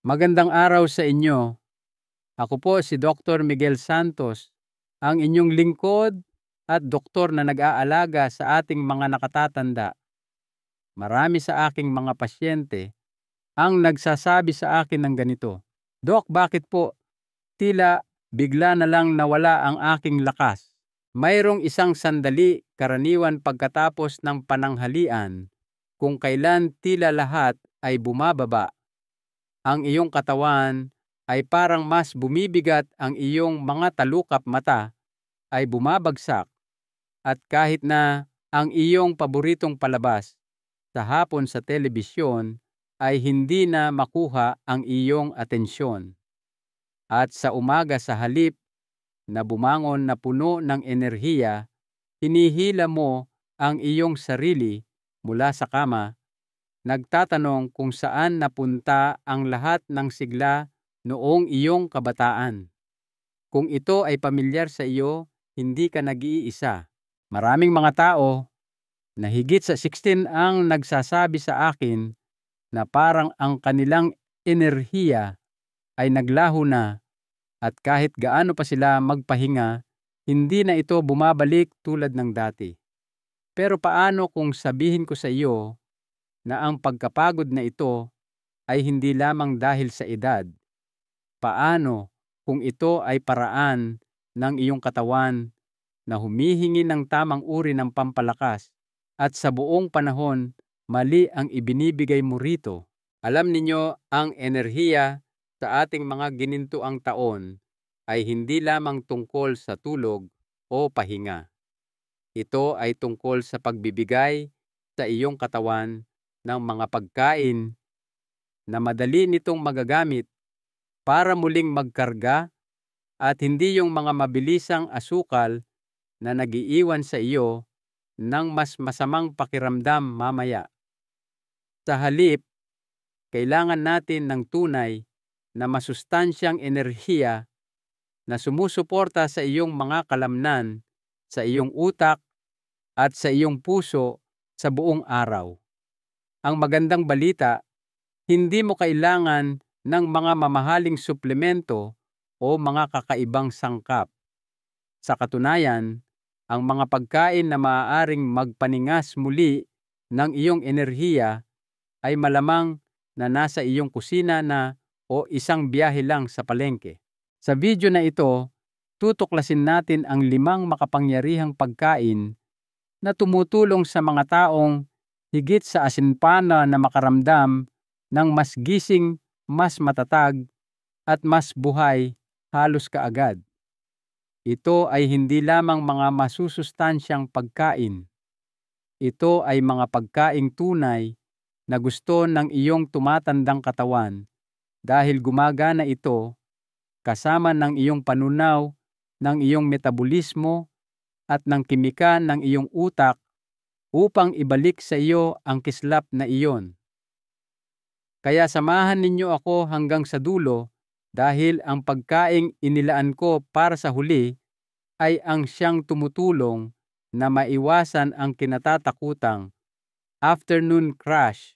Magandang araw sa inyo. Ako po si Dr. Miguel Santos, ang inyong lingkod at doktor na nag-aalaga sa ating mga nakatatanda. Marami sa aking mga pasyente ang nagsasabi sa akin ng ganito, "Dok, bakit po tila bigla na lang nawala ang aking lakas?" Mayroong isang sandali karaniwan pagkatapos ng pananghalian kung kailan tila lahat ay bumababa. Ang iyong katawan ay parang mas bumibigat, ang iyong mga talukap mata ay bumabagsak, at kahit na ang iyong paboritong palabas sa hapon sa telebisyon ay hindi na makuha ang iyong atensyon. At sa umaga, sa halip na bumangon na puno ng enerhiya, hinihila mo ang iyong sarili mula sa kama, nagtatanong kung saan napunta ang lahat ng sigla noong iyong kabataan. Kung ito ay pamilyar sa iyo, hindi ka nag-iisa. Maraming mga tao na higit sa 16 ang nagsasabi sa akin na parang ang kanilang enerhiya ay naglaho na, at kahit gaano pa sila magpahinga, hindi na ito bumabalik tulad ng dati. Pero paano kung sabihin ko sa iyo na ang pagkapagod na ito ay hindi lamang dahil sa edad? Paano kung ito ay paraan ng iyong katawan na humihingi ng tamang uri ng pampalakas, at sa buong panahon mali ang ibinibigay mo rito? Alam ninyo, ang enerhiya sa ating mga ginintuang taon ay hindi lamang tungkol sa tulog o pahinga. Ito ay tungkol sa pagbibigay sa iyong katawan ng mga pagkain na madali nitong magagamit para muling magkarga, at hindi yung mga mabilisang asukal na nagiiwan sa iyo ng mas masamang pakiramdam mamaya. Sa halip, kailangan natin ng tunay na masustansyang enerhiya na sumusuporta sa iyong mga kalamnan, sa iyong utak, at sa iyong puso sa buong araw. Ang magandang balita, hindi mo kailangan ng mga mamahaling suplemento o mga kakaibang sangkap. Sa katunayan, ang mga pagkain na maaaring magpaningas muli ng iyong enerhiya ay malamang na nasa iyong kusina na o isang biyahe lang sa palengke. Sa video na ito, tutuklasin natin ang 5 makapangyarihang pagkain na tumutulong sa mga taong higit sa asinpana na makaramdam ng mas gising, mas matatag, at mas buhay halos kaagad. Ito ay hindi lamang mga masusustansyang pagkain. Ito ay mga pagkaing tunay na gusto ng iyong tumatandang katawan, dahil gumagana ito kasama ng iyong panunaw, ng iyong metabolismo, at ng kimika ng iyong utak upang ibalik sa iyo ang kislap na iyon. Kaya samahan ninyo ako hanggang sa dulo, dahil ang pagkaing inilaan ko para sa huli ay ang siyang tumutulong na maiwasan ang kinatatakutang afternoon crash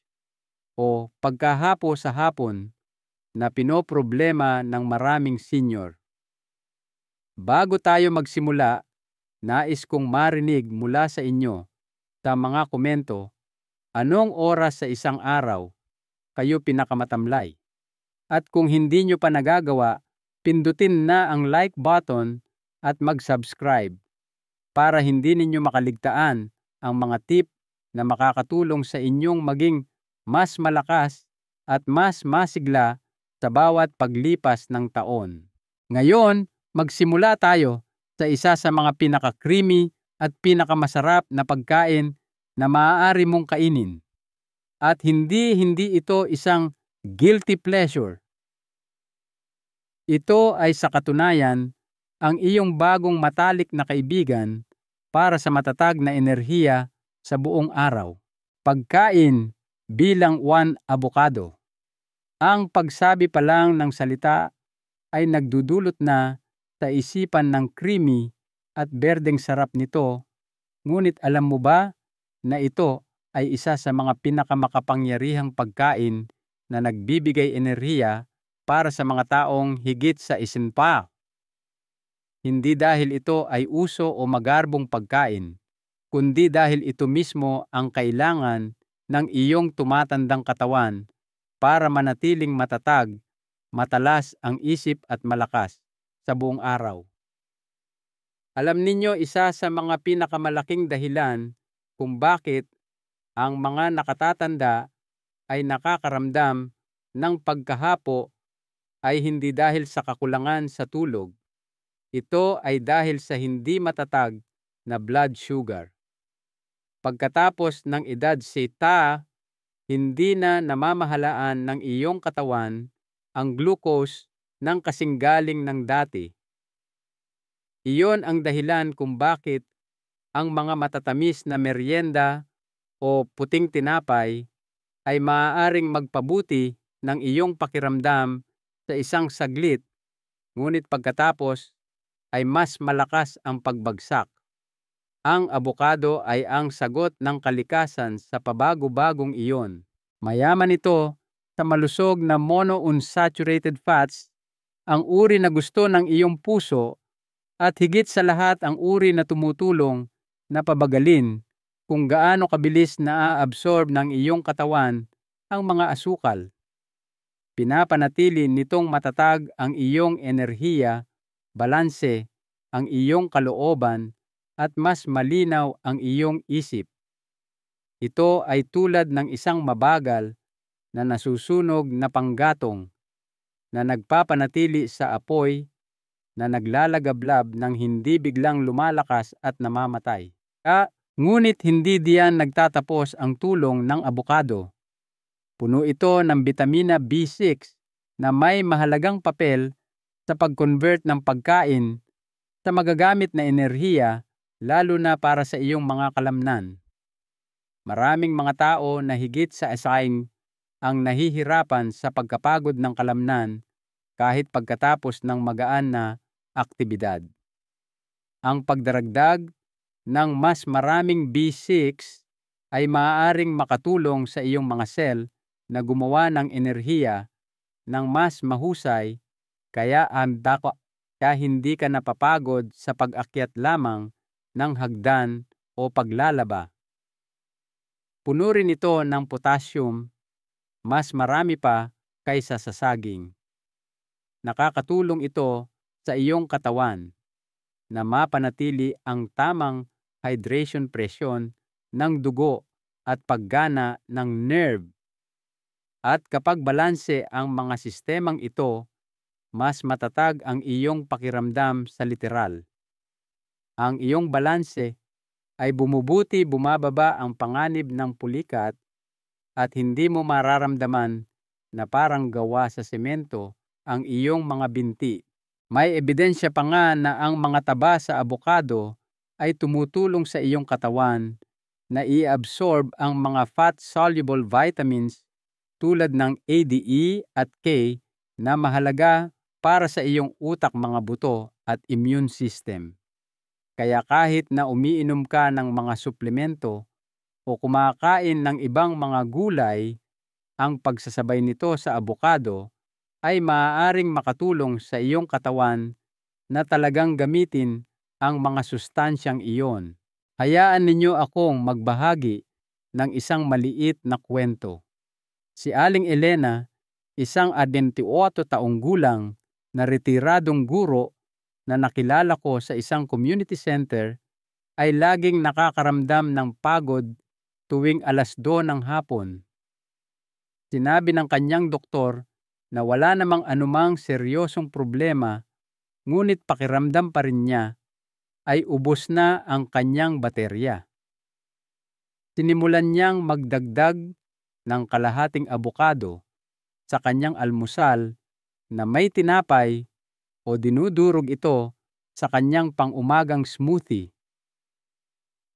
o pagkahapo sa hapon na pinoproblema ng maraming senior. Bago tayo magsimula, nais kong marinig mula sa inyo sa mga komento, anong oras sa isang araw kayo pinakamatamlay? At kung hindi nyo pa nagagawa, pindutin na ang like button at mag-subscribe para hindi ninyo makaligtaan ang mga tip na makakatulong sa inyong maging mas malakas at mas masigla sa bawat paglipas ng taon. Ngayon, magsimula tayo sa isa sa mga pinaka-creamy at pinakamasarap na pagkain na maaari mong kainin. At hindi ito isang guilty pleasure. Ito ay sa katunayan ang iyong bagong matalik na kaibigan para sa matatag na enerhiya sa buong araw. Pagkain bilang 1 avocado. Ang pagsabi pa lang ng salita ay nagdudulot na sa isipan ng creamy at berdeng sarap nito, ngunit alam mo ba na ito ay isa sa mga pinakamakapangyarihang pagkain na nagbibigay enerhiya para sa mga taong higit sa isin pa. Hindi dahil ito ay uso o magarbong pagkain, kundi dahil ito mismo ang kailangan ng iyong tumatandang katawan para manatiling matatag, matalas ang isip at malakas sa buong araw. Alam ninyo, isa sa mga pinakamalaking dahilan kung bakit ang mga nakatatanda ay nakakaramdam ng pagkahapo ay hindi dahil sa kakulangan sa tulog. Ito ay dahil sa hindi matatag na blood sugar. Pagkatapos ng edad seta, hindi na namamahalaan ng iyong katawan ang glucose ng kasinggaling ng dati. Iyon ang dahilan kung bakit ang mga matatamis na merienda o puting tinapay ay maaaring magpabuti ng iyong pakiramdam sa isang saglit, ngunit pagkatapos ay mas malakas ang pagbagsak. Ang abokado ay ang sagot ng kalikasan sa pabago-bagong iyon. Mayaman ito sa malusog na monounsaturated fats, ang uri na gusto ng iyong puso, at higit sa lahat ang uri na tumutulong na pabagalin kung gaano kabilis na-absorb ng iyong katawan ang mga asukal. Pinapanatili nitong matatag ang iyong enerhiya, balanse, ang iyong kalooban, at mas malinaw ang iyong isip. Ito ay tulad ng isang mabagal na nasusunog na panggatong na nagpapanatili sa apoy na naglalagablab ng hindi biglang lumalakas at namamatay. Ngunit hindi diyan nagtatapos ang tulong ng abokado. Puno ito ng bitamina B6 na may mahalagang papel sa pag-convert ng pagkain sa magagamit na enerhiya, lalo na para sa iyong mga kalamnan. Maraming mga tao na higit sa asaing ang nahihirapan sa pagkapagod ng kalamnan kahit pagkatapos ng magaan na aktibidad. Ang pagdaragdag ng mas maraming B6 ay maaaring makatulong sa iyong mga sel na gumawa ng enerhiya ng mas mahusay, kaya hindi ka napapagod sa pag-akyat lamang ng hagdan o paglalaba. Puno rin ito ng potassium, mas marami pa kaysa sa saging. Nakakatulong ito sa iyong katawan na mapanatili ang tamang hydration presyon ng dugo at paggana ng nerve. At kapag balanse ang mga sistemang ito, mas matatag ang iyong pakiramdam sa literal. Ang iyong balanse ay bumababa ang panganib ng pulikat at hindi mo mararamdaman na parang gawa sa semento ang iyong mga binti. May ebidensya pa nga na ang mga taba sa abokado ay tumutulong sa iyong katawan na i-absorb ang mga fat-soluble vitamins tulad ng A, D, E at K na mahalaga para sa iyong utak, mga buto at immune system. Kaya kahit na umiinom ka ng mga suplemento o kumakain ng ibang mga gulay, ang pagsasabay nito sa abokado ay maaaring makatulong sa iyong katawan na talagang gamitin ang mga sustansyang iyon. Hayaan ninyo akong magbahagi ng isang maliit na kwento. Si Aling Elena, isang 28 taong gulang na retiradong guro na nakilala ko sa isang community center, ay laging nakakaramdam ng pagod tuwing 2:00 ng hapon. Sinabi ng kanyang doktor na wala namang anumang seryosong problema, ngunit pakiramdam pa rin niya ay ubos na ang kanyang baterya. Sinimulan niyang magdagdag ng kalahating abokado sa kanyang almusal na may tinapay o dinudurog ito sa kanyang pang-umagang smoothie.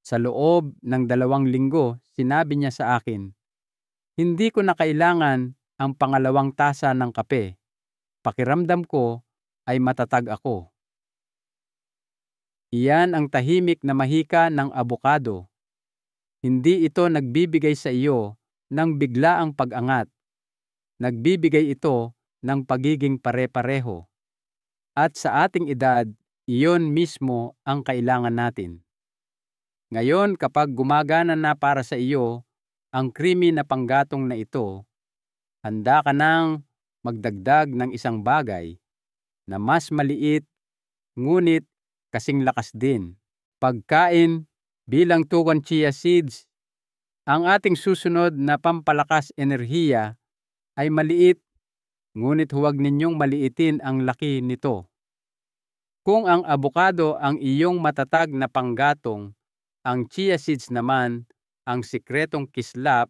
Sa loob ng 2 linggo, sinabi niya sa akin, "Hindi ko na kailangan ang pangalawang tasa ng kape. Pakiramdam ko ay matatag ako." Iyan ang tahimik na mahika ng abokado. Hindi ito nagbibigay sa iyo ng biglaang pag-angat. Nagbibigay ito ng pagiging pare-pareho. At sa ating edad, iyon mismo ang kailangan natin. Ngayon, kapag gumagana na para sa iyo ang krimi na panggatong na ito, handa ka nang magdagdag ng isang bagay na mas maliit ngunit kasing lakas din. Pagkain bilang tugon chia seeds. Ang ating susunod na pampalakas enerhiya ay maliit, ngunit huwag ninyong maliitin ang laki nito. Kung ang abokado ang iyong matatag na panggatong, ang chia seeds naman ang sikretong kislap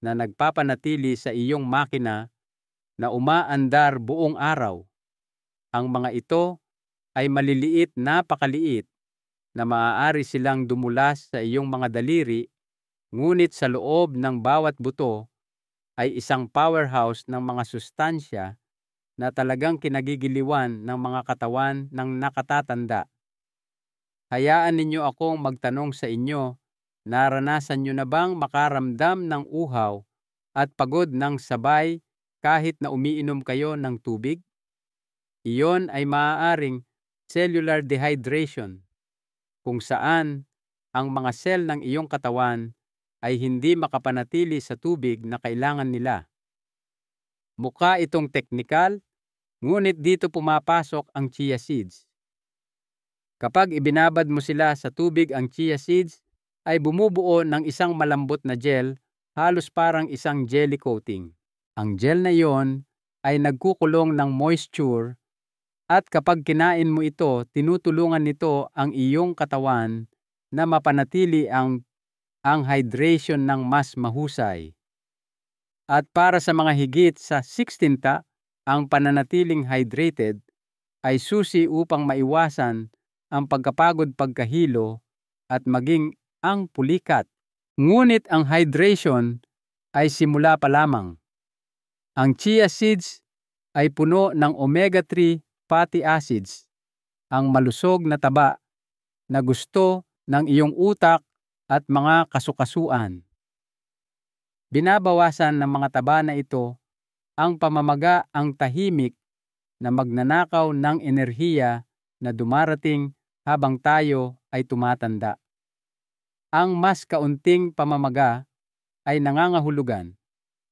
na nagpapanatili sa iyong makina na umaandar buong araw. Ang mga ito ay maliliit, napakaliit, na maaari silang dumulas sa iyong mga daliri, ngunit sa loob ng bawat buto ay isang powerhouse ng mga sustansya na talagang kinagigiliwan ng mga katawan ng nakatatanda. Hayaan ninyo akong magtanong sa inyo, naranasan nyo na bang makaramdam ng uhaw at pagod ng sabay kahit na umiinom kayo ng tubig? Iyon ay maaaring cellular dehydration, kung saan ang mga sel ng iyong katawan ay hindi makapanatili sa tubig na kailangan nila. Mukha itong teknikal, ngunit dito pumapasok ang chia seeds. Kapag ibinabad mo sila sa tubig ang chia seeds, ay bumubuo ng isang malambot na gel, halos parang isang jelly coating. Ang gel na iyon ay nagkukulong ng moisture, at kapag kinain mo ito, tinutulungan nito ang iyong katawan na mapanatili ang hydration ng mas mahusay. At para sa mga higit sa 16, ang pananatiling hydrated ay susi upang maiwasan ang pagkapagod pagkahilo at maging ang pulikat. Ngunit ang hydration ay simula pa lamang. Ang chia seeds ay puno ng omega-3 fatty acids, ang malusog na taba na gusto ng iyong utak at mga kasukasuan. Binabawasan ng mga taba na ito ang pamamaga, ang tahimik na magnanakaw ng enerhiya na dumarating habang tayo ay tumatanda. Ang mas kaunting pamamaga ay nangangahulugan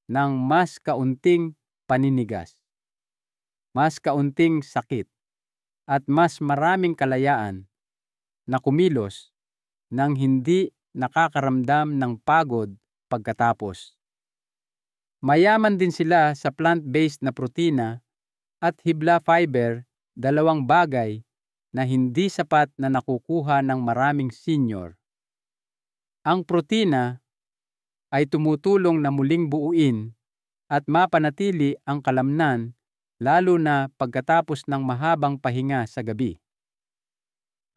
ng mas kaunting paninigas, mas kaunting sakit, at mas maraming kalayaan na kumilos nang hindi nakakaramdam ng pagod pagkatapos. Mayaman din sila sa plant-based na protina at hibla fiber, dalawang bagay na hindi sapat na nakukuha ng maraming senior. Ang protina ay tumutulong na muling buuin at mapanatili ang kalamnan, lalo na pagkatapos ng mahabang pahinga sa gabi.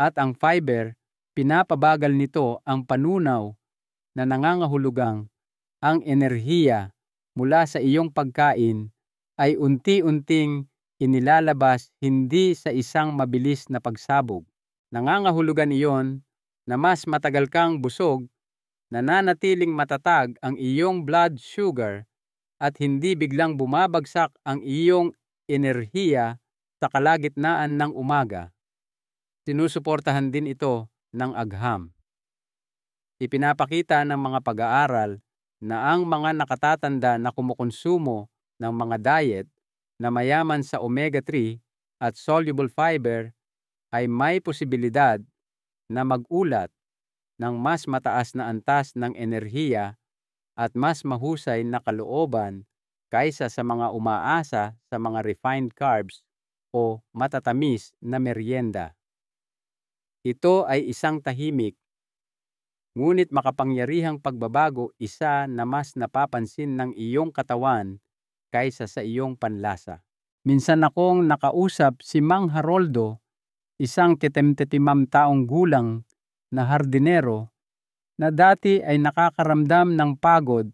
At ang fiber, pinapabagal nito ang panunaw na nangangahulugang ang enerhiya mula sa iyong pagkain ay unti-unting inilalabas, hindi sa isang mabilis na pagsabog. Nangangahulugan iyon na mas matagal kang busog, nananatiling matatag ang iyong blood sugar, at hindi biglang bumabagsak ang iyong enerhiya sa kalagitnaan ng umaga. Sinusuportahan din ito ng agham. Ipinapakita ng mga pag-aaral na ang mga nakatatanda na kumukonsumo ng mga diet na mayaman sa omega-3 at soluble fiber ay may posibilidad na mag-ulat ng mas mataas na antas ng enerhiya at mas mahusay na kalooban kaysa sa mga umaasa sa mga refined carbs o matatamis na merienda. Ito ay isang tahimik, ngunit makapangyarihang pagbabago, isa na mas napapansin ng iyong katawan kaysa sa iyong panlasa. Minsan akong nakausap si Mang Haroldo, isang 75 taong gulang na hardinero na dati ay nakakaramdam ng pagod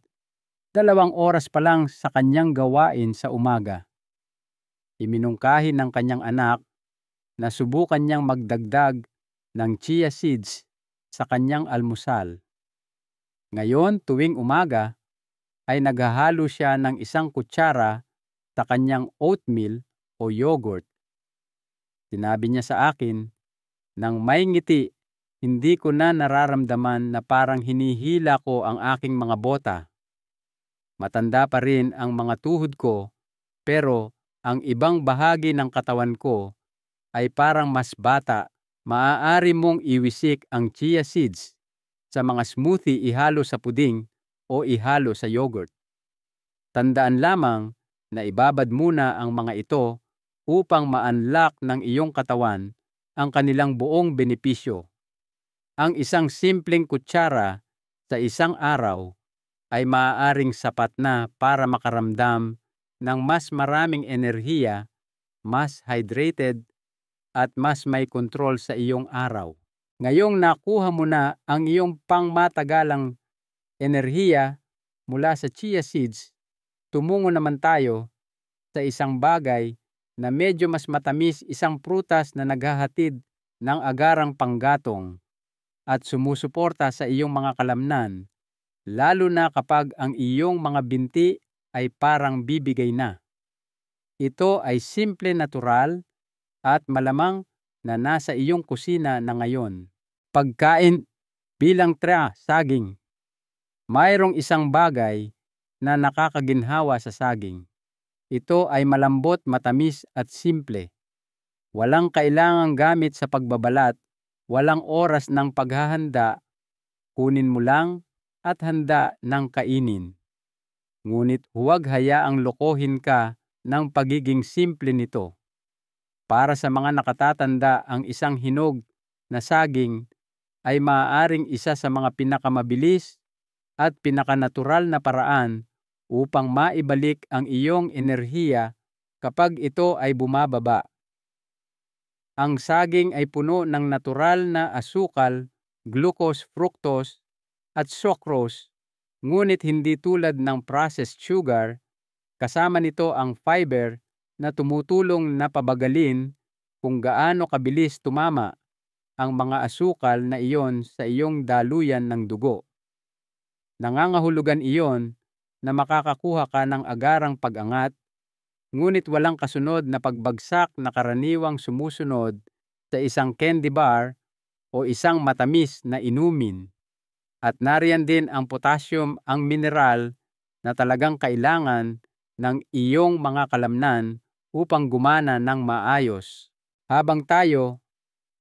2 oras pa lang sa kanyang gawain sa umaga. Iminungkahi ng kanyang anak na subukan niyang magdagdag ng chia seeds sa kanyang almusal. Ngayon, tuwing umaga, ay naghahalo siya ng 1 kutsara sa kanyang oatmeal o yogurt. Sinabi niya sa akin, nang may ngiti, hindi ko na nararamdaman na parang hinihila ko ang aking mga bota. Matanda pa rin ang mga tuhod ko, pero ang ibang bahagi ng katawan ko ay parang mas bata. Maaari mong iwisik ang chia seeds sa mga smoothie, ihalo sa puding o ihalo sa yogurt. Tandaan lamang na ibabad muna ang mga ito upang ma-unlock ng iyong katawan ang kanilang buong benepisyo. Ang isang simpleng kutsara sa isang araw ay maaaring sapat na para makaramdam ng mas maraming enerhiya, mas hydrated, at mas may kontrol sa iyong araw. Ngayong nakuha mo na ang iyong pangmatagalang enerhiya mula sa chia seeds, tumungo naman tayo sa isang bagay na medyo mas matamis, isang prutas na naghahatid ng agarang panggatong at sumusuporta sa iyong mga kalamnan, lalo na kapag ang iyong mga binti ay parang bibigay na. Ito ay simple, natural, at malamang na nasa iyong kusina na ngayon. Pagkain bilang saging. Mayroong isang bagay na nakakaginhawa sa saging. Ito ay malambot, matamis at simple. Walang kailangang gamit sa pagbabalat, walang oras ng paghahanda, kunin mo lang at handa ng kainin. Ngunit huwag hayaang lokohin ka ng pagiging simple nito. Para sa mga nakatatanda, ang isang hinog na saging ay maaaring isa sa mga pinakamabilis at pinakanatural na paraan upang maibalik ang iyong enerhiya kapag ito ay bumababa. Ang saging ay puno ng natural na asukal, glucose, fructose, at sucrose, ngunit hindi tulad ng processed sugar. Kasama nito ang fiber na tumutulong na pabagalin kung gaano kabilis tumama ang mga asukal na iyon sa iyong daluyan ng dugo. Nangangahulugan iyon na makakakuha ka ng agarang pag-angat, ngunit walang kasunod na pagbagsak na karaniwang sumusunod sa isang candy bar o isang matamis na inumin. At nariyan din ang potassium, ang mineral na talagang kailangan ng iyong mga kalamnan upang gumana ng maayos. Habang tayo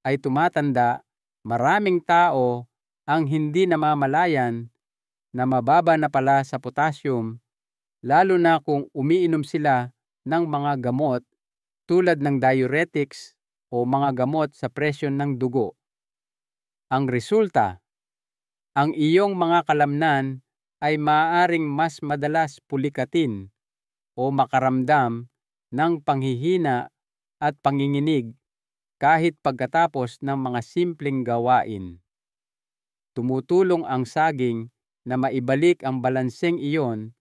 ay tumatanda, maraming tao ang hindi namamalayan na mababa na pala sa potassium, lalo na kung umiinom sila ng mga gamot tulad ng diuretics o mga gamot sa presyon ng dugo. Ang resulta, ang iyong mga kalamnan ay maaaring mas madalas pulikatin o makaramdam ng panghihina at panginginig kahit pagkatapos ng mga simpleng gawain. Tumutulong ang saging na maibalik ang balanseng iyon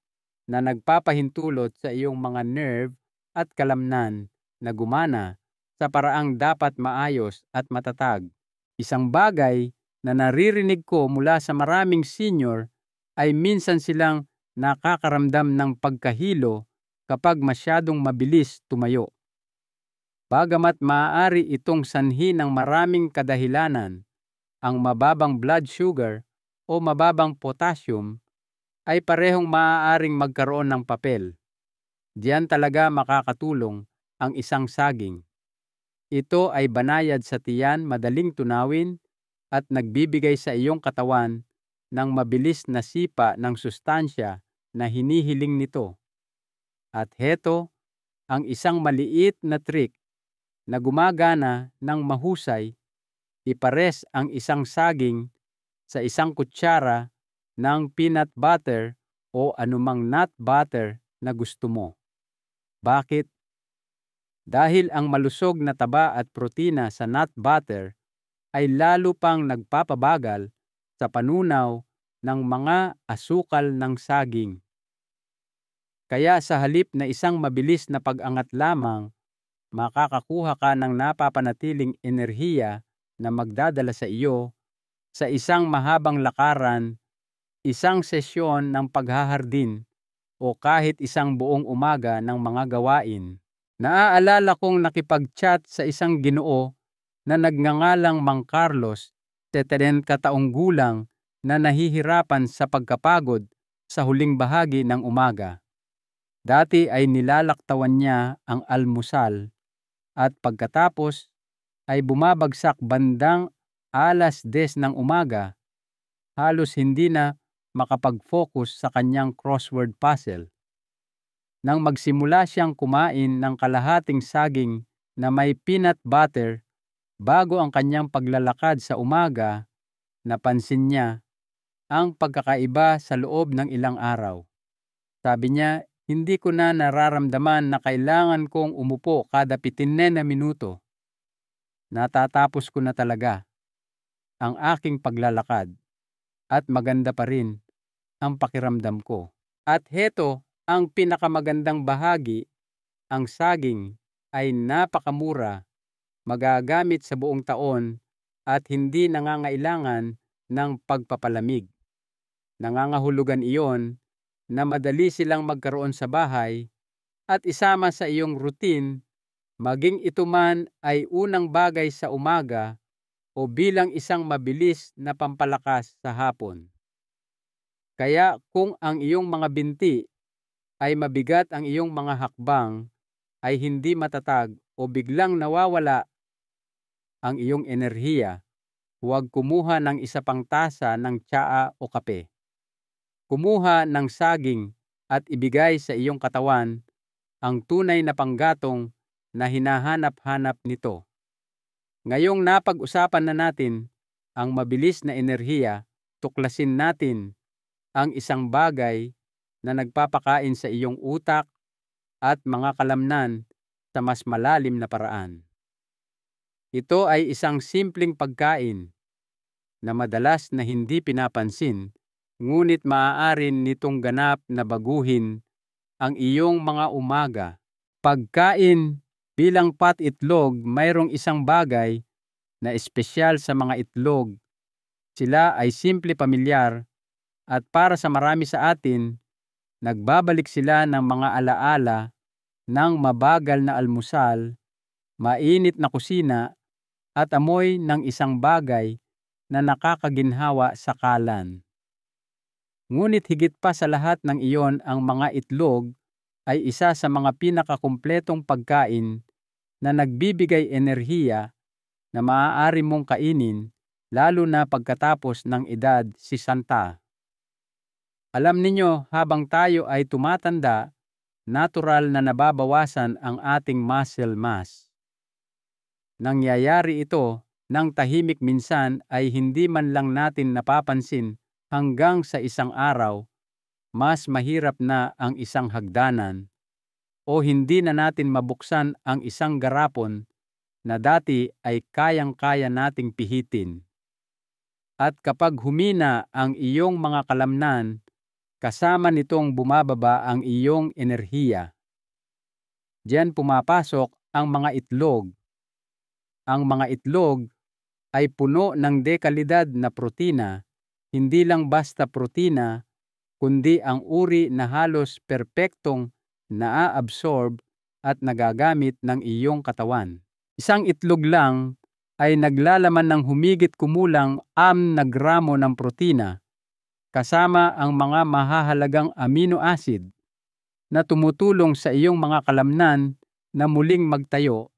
na nagpapahintulot sa iyong mga nerve at kalamnan na gumana sa paraang dapat maayos at matatag. Isang bagay na naririnig ko mula sa maraming senior ay minsan silang nakakaramdam ng pagkahilo kapag masyadong mabilis tumayo. Bagamat maaari itong sanhi ng maraming kadahilanan, ang mababang blood sugar o mababang potassium ay parehong maaaring magkaroon ng papel. Diyan talaga makakatulong ang isang saging. Ito ay banayad sa tiyan, madaling tunawin, at nagbibigay sa iyong katawan ng mabilis na sipa ng sustansya na hinihiling nito. At heto ang isang maliit na trick na gumagana ng mahusay. Ipares ang isang saging sa isang kutsara ng peanut butter o anumang nut butter na gusto mo. Bakit? Dahil ang malusog na taba at protina sa nut butter ay lalo pang nagpapabagal sa panunaw ng mga asukal ng saging. Kaya sa halip na isang mabilis na pag-angat lamang, makakakuha ka ng napapanatiling enerhiya na magdadala sa iyo sa isang mahabang lakaran, isang sesyon ng paghahardin, o kahit isang buong umaga ng mga gawain. Naaalala kong nakipag-chat sa isang Ginoo na nagngangalang Mang Carlos, 70 kataong gulang, na nahihirapan sa pagkapagod sa huling bahagi ng umaga. Dati ay nilalaktawan niya ang almusal at pagkatapos ay bumabagsak bandang 10:00 ng umaga. Halos hindi na makapag-focus sa kanyang crossword puzzle. Nang magsimula siyang kumain ng kalahating saging na may peanut butter bago ang kanyang paglalakad sa umaga, napansin niya ang pagkakaiba sa loob ng ilang araw. Sabi niya, hindi ko na nararamdaman na kailangan kong umupo kada 15 na minuto. Natatapos ko na talaga ang aking paglalakad at maganda pa rin ang pakiramdam ko. At heto ang pinakamagandang bahagi, ang saging ay napakamura, magagamit sa buong taon at hindi nangangailangan ng pagpapalamig. Nangangahulugan iyon na madali silang magkaroon sa bahay at isama sa iyong routine, maging ito man ay unang bagay sa umaga o bilang isang mabilis na pampalakas sa hapon. Kaya kung ang iyong mga binti ay mabigat, ang iyong mga hakbang ay hindi matatag o biglang nawawala ang iyong enerhiya, huwag kumuha ng isa pang tasa ng tsaa o kape. Kumuha ng saging at ibigay sa iyong katawan ang tunay na panggatong na hinahanap-hanap nito. Ngayong napag-usapan na natin ang mabilis na enerhiya, tuklasin natin ang isang bagay na nagpapakain sa iyong utak at mga kalamnan sa mas malalim na paraan. Ito ay isang simpleng pagkain na madalas na hindi pinapansin, ngunit maaari nitong ganap na baguhin ang iyong mga umaga. Pagkain bilang pat-itlog, mayroong isang bagay na espesyal sa mga itlog. Sila ay simple, pamilyar, at para sa marami sa atin, nagbabalik sila ng mga alaala ng mabagal na almusal, mainit na kusina, at amoy ng isang bagay na nakakaginhawa sa kalan. Ngunit higit pa sa lahat ng iyon, ang mga itlog ay isa sa mga pinakakumpletong pagkain na nagbibigay enerhiya na maaari mong kainin lalo na pagkatapos ng edad 60. Alam ninyo, habang tayo ay tumatanda, natural na nababawasan ang ating muscle mass. Nangyayari ito ng tahimik, minsan ay hindi man lang natin napapansin hanggang sa isang araw, mas mahirap na ang isang hagdanan o hindi na natin mabuksan ang isang garapon na dati ay kayang-kaya nating pihitin. At kapag humina ang iyong mga kalamnan, kasama nitong bumababa ang iyong enerhiya. Diyan pumapasok ang mga itlog. Ang mga itlog ay puno ng dekalidad na protina, hindi lang basta protina, kundi ang uri na halos perpektong naa-absorb at nagagamit ng iyong katawan. Isang itlog lang ay naglalaman ng humigit kumulang 6 na gramo ng protina, kasama ang mga mahahalagang amino acid na tumutulong sa iyong mga kalamnan na muling magtayo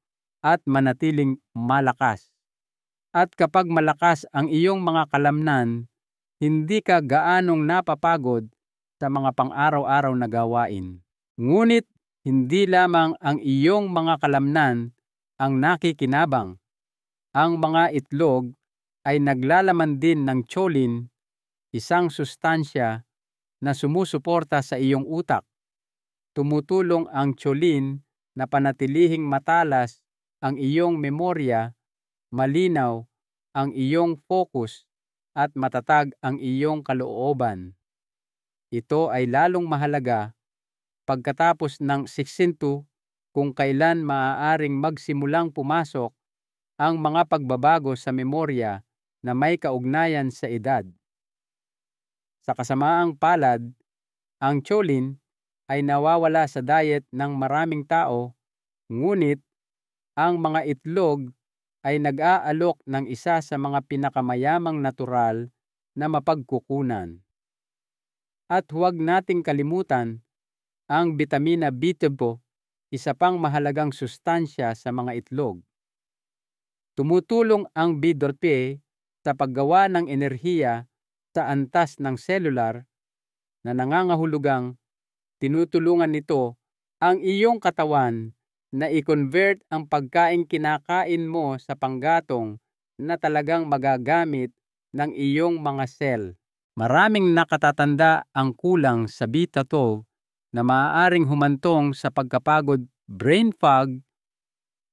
at manatiling malakas. At kapag malakas ang iyong mga kalamnan, hindi ka gaanong napapagod sa mga pang-araw-araw na gawain. Ngunit hindi lamang ang iyong mga kalamnan ang nakikinabang. Ang mga itlog ay naglalaman din ng choline, isang sustansya na sumusuporta sa iyong utak. Tumutulong ang choline na panatilihing matalas ang iyong memorya, malinaw ang iyong focus, at matatag ang iyong kalooban. Ito ay lalong mahalaga pagkatapos ng 60, kung kailan maaaring magsimulang pumasok ang mga pagbabago sa memorya na may kaugnayan sa edad. Sa kasamaang palad, ang choline ay nawawala sa diet ng maraming tao, ngunit ang mga itlog ay nag-aalok ng isa sa mga pinakamayamang natural na mapagkukunan. At huwag nating kalimutan ang bitamina B12, isa pang mahalagang sustansya sa mga itlog. Tumutulong ang B12 sa paggawa ng enerhiya sa antas ng selular na nangangahulugang tinutulungan nito ang iyong katawan na i-convert ang pagkaing kinakain mo sa panggatong na talagang magagamit ng iyong mga cell. Maraming nakatatanda ang kulang sa B12 na maaaring humantong sa pagkapagod, brain fog,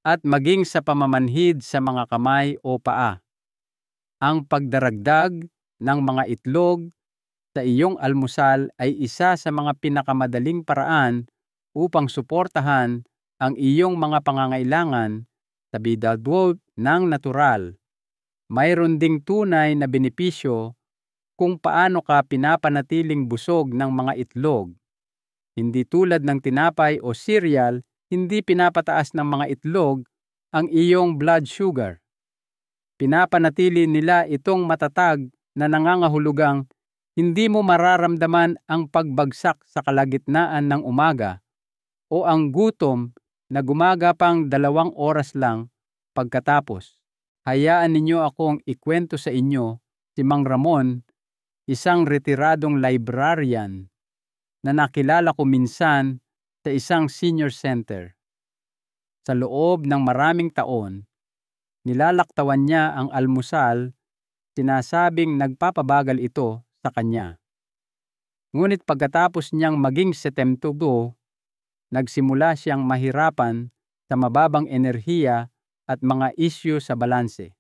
at maging sa pamamanhid sa mga kamay o paa. Ang pagdaragdag ng mga itlog sa iyong almusal ay isa sa mga pinakamadaling paraan upang suportahan ang iyong mga pangangailangan sa B12 ng natural. Mayroon ding tunay na benepisyo kung paano ka pinapanatiling busog ng mga itlog. Hindi tulad ng tinapay o cereal, hindi pinapataas ng mga itlog ang iyong blood sugar. Pinapanatili nila itong matatag na nangangahulugang hindi mo mararamdaman ang pagbagsak sa kalagitnaan ng umaga o ang gutom na gumagapang 2 oras lang pagkatapos. Hayaan ninyo akong ikwento sa inyo si Mang Ramon, isang retiradong librarian na nakilala ko minsan sa isang senior center. Sa loob ng maraming taon, nilalaktawan niya ang almusal, sinasabing nagpapabagal ito sa kanya. Ngunit pagkatapos niyang maging setemtubo, nagsimula siyang mahirapan sa mababang enerhiya at mga isyu sa balanse.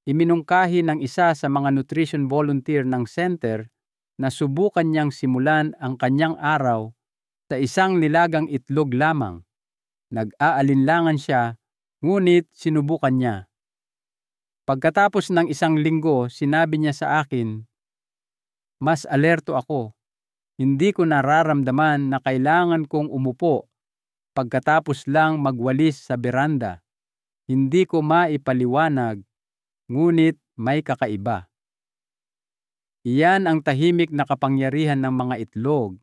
Iminungkahi ng isa sa mga nutrition volunteer ng center na subukan niyang simulan ang kanyang araw sa isang nilagang itlog lamang. Nag-aalinlangan siya, ngunit sinubukan niya. Pagkatapos ng 1 linggo, sinabi niya sa akin, "Mas alerto ako. Hindi ko nararamdaman na kailangan kong umupo pagkatapos lang magwalis sa beranda. Hindi ko maipaliwanag, ngunit may kakaiba." Iyan ang tahimik na kapangyarihan ng mga itlog.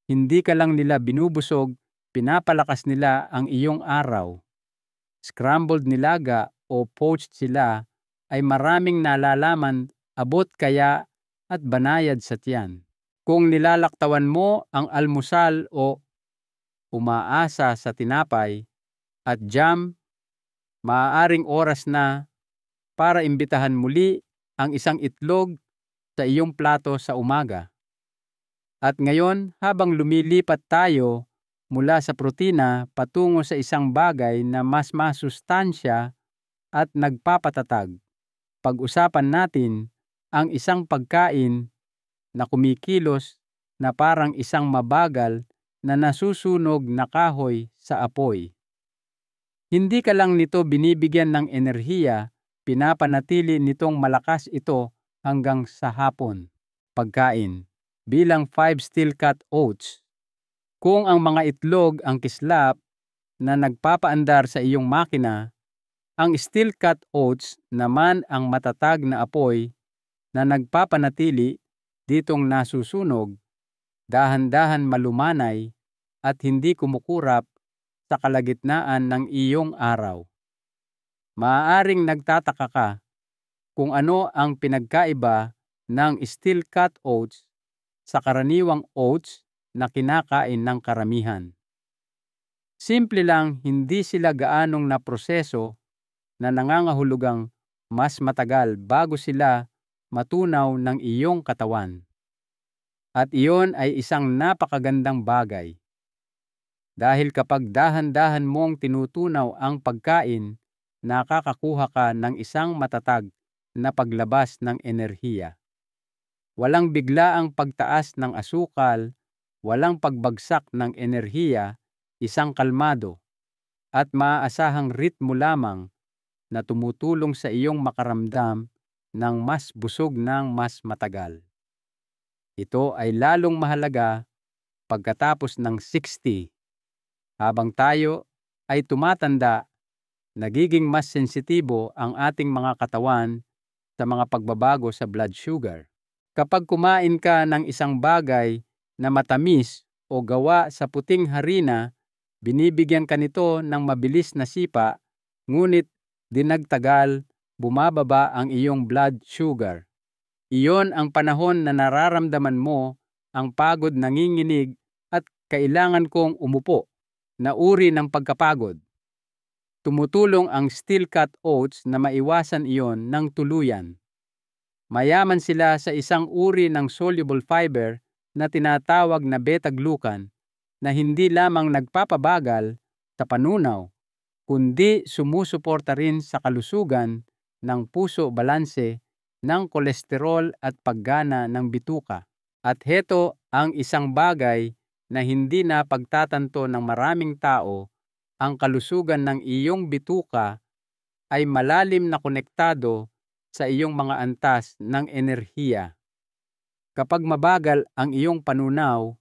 Hindi ka lang nila binubusog, pinapalakas nila ang iyong araw. Scrambled nilaga o poached sila ay maraming nalalaman, abot kaya at banayad sa tiyan. Kung nilalaktawan mo ang almusal o umaasa sa tinapay at jam, maaaring oras na para imbitahan muli ang isang itlog sa iyong plato sa umaga. At ngayon, habang lumilipat tayo mula sa protina patungo sa isang bagay na mas masustansya at nagpapatatag, pag-usapan natin ang isang pagkain na kumikilos na parang isang mabagal na nasusunog na kahoy sa apoy. Hindi ka lang nito binibigyan ng enerhiya, pinapanatili nitong malakas ito hanggang sa hapon. Pagkain bilang 5 steel cut oats. Kung ang mga itlog ang kislap na nagpapaandar sa iyong makina, ang steel cut oats naman ang matatag na apoy na nagpapanatili ditong nasusunog, dahan-dahan malumanay at hindi kumukurap sa kalagitnaan ng iyong araw. Maaaring nagtataka ka kung ano ang pinagkaiba ng steel cut oats sa karaniwang oats na kinakain ng karamihan. Simple lang, hindi sila gaanong naproseso na nangangahulugang mas matagal bago sila matunaw ng iyong katawan. At iyon ay isang napakagandang bagay. Dahil kapag dahan-dahan mong tinutunaw ang pagkain, nakakakuha ka ng isang matatag na paglabas ng enerhiya. Walang biglaang pagtaas ng asukal, walang pagbagsak ng enerhiya, isang kalmado at maaasahang ritmo lamang na tumutulong sa iyong makaramdam ng mas busog ng mas matagal. Ito ay lalong mahalaga pagkatapos ng 60. Habang tayo ay tumatanda, nagiging mas sensitibo ang ating mga katawan sa mga pagbabago sa blood sugar. Kapag kumain ka ng isang bagay na matamis o gawa sa puting harina, binibigyan ka nito ng mabilis na sipa, ngunit dinagtagal, bumababa ang iyong blood sugar. Iyon ang panahon na nararamdaman mo ang pagod, nanginginig at kailangan kong umupo na uri ng pagkapagod. Tumutulong ang steel cut oats na maiwasan iyon ng tuluyan. Mayaman sila sa isang uri ng soluble fiber na tinatawag na beta-glucan na hindi lamang nagpapabagal sa panunaw, kundi sumusuporta rin sa kalusugan ng puso, balanse ng kolesterol at paggana ng bituka. At heto ang isang bagay na hindi na pagtatanto ng maraming tao, ang kalusugan ng iyong bituka ay malalim na konektado sa iyong mga antas ng enerhiya. Kapag mabagal ang iyong panunaw,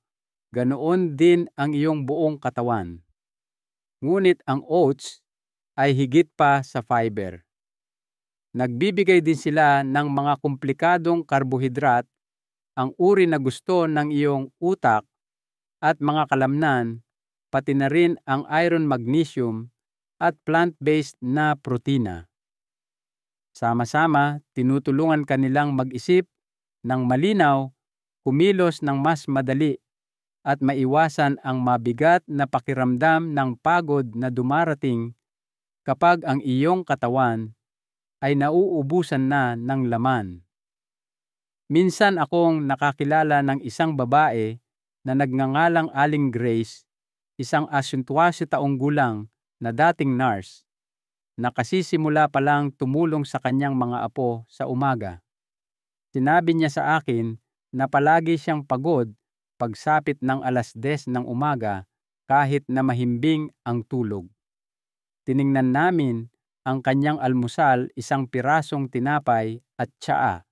ganoon din ang iyong buong katawan. Ngunit ang oats ay higit pa sa fiber. Nagbibigay din sila ng mga komplikadong karbohidrat, ang uri na gusto ng iyong utak at mga kalamnan, pati na rin ang iron, magnesium at plant-based na protina. Sama-sama, tinutulungan kanilang mag-isip ng malinaw, kumilos ng mas madali, at maiwasan ang mabigat na pakiramdam ng pagod na dumarating kapag ang iyong katawan ay nauubusan na ng laman. Minsan akong nakakilala ng isang babae na nagngangalang Aling Grace, isang 28 taong gulang na dating nurse, nakasisimula pa lang tumulong sa kanyang mga apo sa umaga. Sinabi niya sa akin na palagi siyang pagod pagsapit ng 10:00 ng umaga kahit na mahimbing ang tulog. Tiningnan namin ang kanyang almusal, isang pirasong tinapay at tsaa.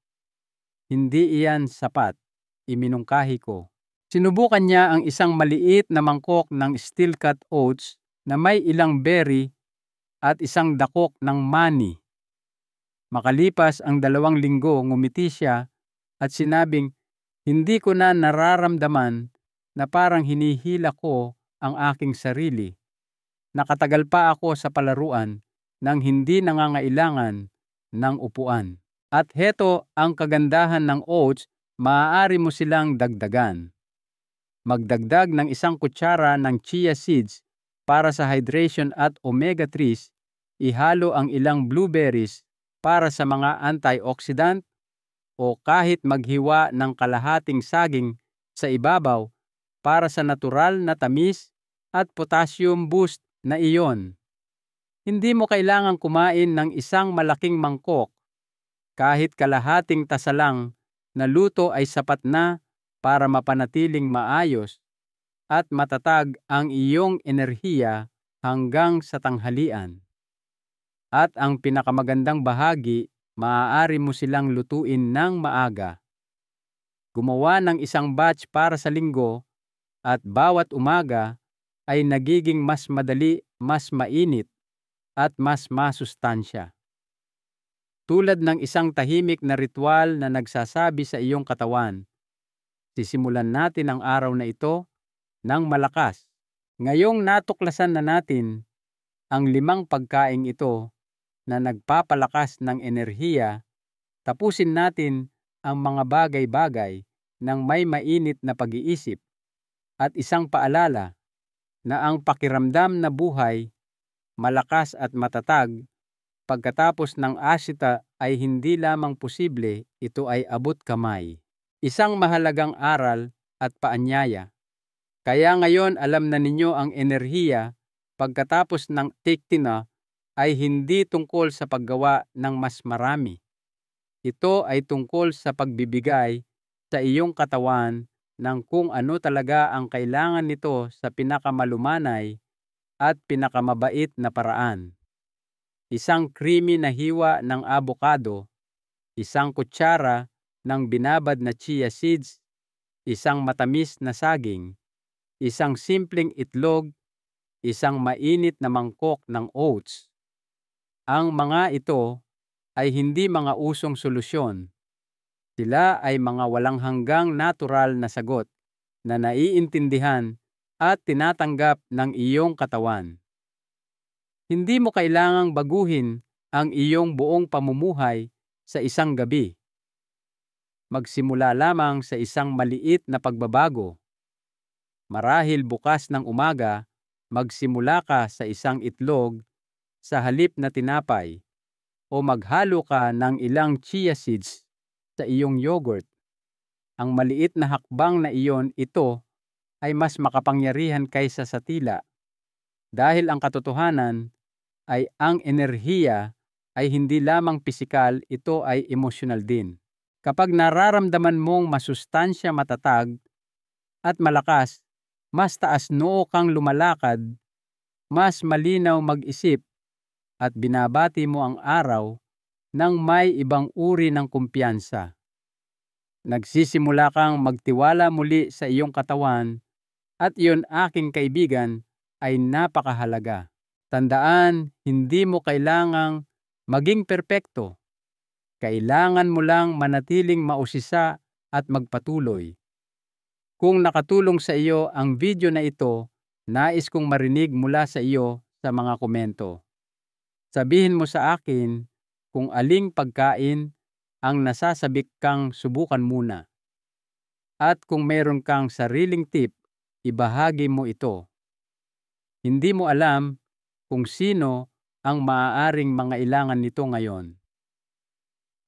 Hindi iyan sapat, iminungkahi ko. Sinubukan niya ang isang maliit na mangkok ng steel cut oats na may ilang berry at isang dakok ng mani. Makalipas ang 2 linggo, ngumiti siya at sinabing, "Hindi ko na nararamdaman na parang hinihila ko ang aking sarili. Nakatagal pa ako sa palaruan nang hindi nangangailangan ng upuan." At heto ang kagandahan ng oats, maaari mo silang dagdagan. Magdagdag ng 1 kutsara ng chia seeds para sa hydration at omega-3s, ihalo ang ilang blueberries para sa mga antioxidant, o kahit maghiwa ng kalahating saging sa ibabaw para sa natural na tamis at potassium boost na iyon. Hindi mo kailangang kumain ng isang malaking mangkok. Kahit kalahating tasa lang na luto ay sapat na para mapanatiling maayos at matatag ang iyong enerhiya hanggang sa tanghalian. At ang pinakamagandang bahagi, maaari mo silang lutuin ng maaga. Gumawa ng isang batch para sa linggo at bawat umaga ay nagiging mas madali, mas mainit at mas masustansya. Tulad ng isang tahimik na ritual na nagsasabi sa iyong katawan, sisimulan natin ang araw na ito ng malakas. Ngayong natuklasan na natin ang 5 pagkaing ito na nagpapalakas ng enerhiya, tapusin natin ang mga bagay-bagay ng may mainit na pag-iisip at isang paalala na ang pakiramdam na buhay, malakas at matatag pagkatapos ng asita ay hindi lamang posible, ito ay abot kamay. Isang mahalagang aral at paanyaya. Kaya ngayon alam na ninyo ang enerhiya pagkatapos ng tiktina ay hindi tungkol sa paggawa ng mas marami. Ito ay tungkol sa pagbibigay sa iyong katawan ng kung ano talaga ang kailangan nito sa pinakamalumanay at pinakamabait na paraan. Isang creamy na hiwa ng avocado, 1 kutsara ng binabad na chia seeds, isang matamis na saging, isang simpleng itlog, isang mainit na mangkok ng oats. Ang mga ito ay hindi mga usong solusyon. Sila ay mga walang hanggang natural na sagot na naiintindihan at tinatanggap ng iyong katawan. Hindi mo kailangang baguhin ang iyong buong pamumuhay sa isang gabi. Magsimula lamang sa isang maliit na pagbabago. Marahil bukas ng umaga, magsimula ka sa isang itlog sa halip na tinapay o maghalo ka ng ilang chia seeds sa iyong yogurt. Ang maliit na hakbang na iyon ay mas makapangyarihan kaysa sa tila. Dahil ang katotohanan ay ang enerhiya ay hindi lamang pisikal, ito ay emosyonal din. Kapag nararamdaman mong masustansya, matatag at malakas, mas taas noo kang lumalakad, mas malinaw mag-isip at binabati mo ang araw ng may ibang uri ng kumpiyansa. Nagsisimula kang magtiwala muli sa iyong katawan at iyon, aking kaibigan, ay napakahalaga. Tandaan, hindi mo kailangang maging perpekto. Kailangan mo lang manatiling mausisa at magpatuloy. Kung nakatulong sa iyo ang video na ito, nais kong marinig mula sa iyo sa mga komento. Sabihin mo sa akin kung aling pagkain ang nasasabik kang subukan muna. At kung meron kang sariling tip, ibahagi mo ito. Hindi mo alam kung sino ang maaaring mangailangan nito ngayon.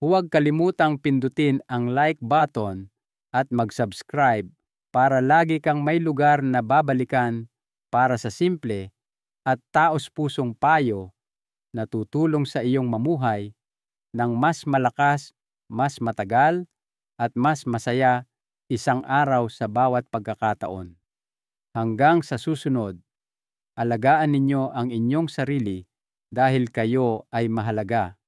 Huwag kalimutang pindutin ang like button at mag-subscribe para lagi kang may lugar na babalikan para sa simple at taos-pusong payo na tutulong sa iyong mamuhay ng mas malakas, mas matagal, at mas masaya isang araw sa bawat pagkakataon. Hanggang sa susunod, alagaan ninyo ang inyong sarili dahil kayo ay mahalaga.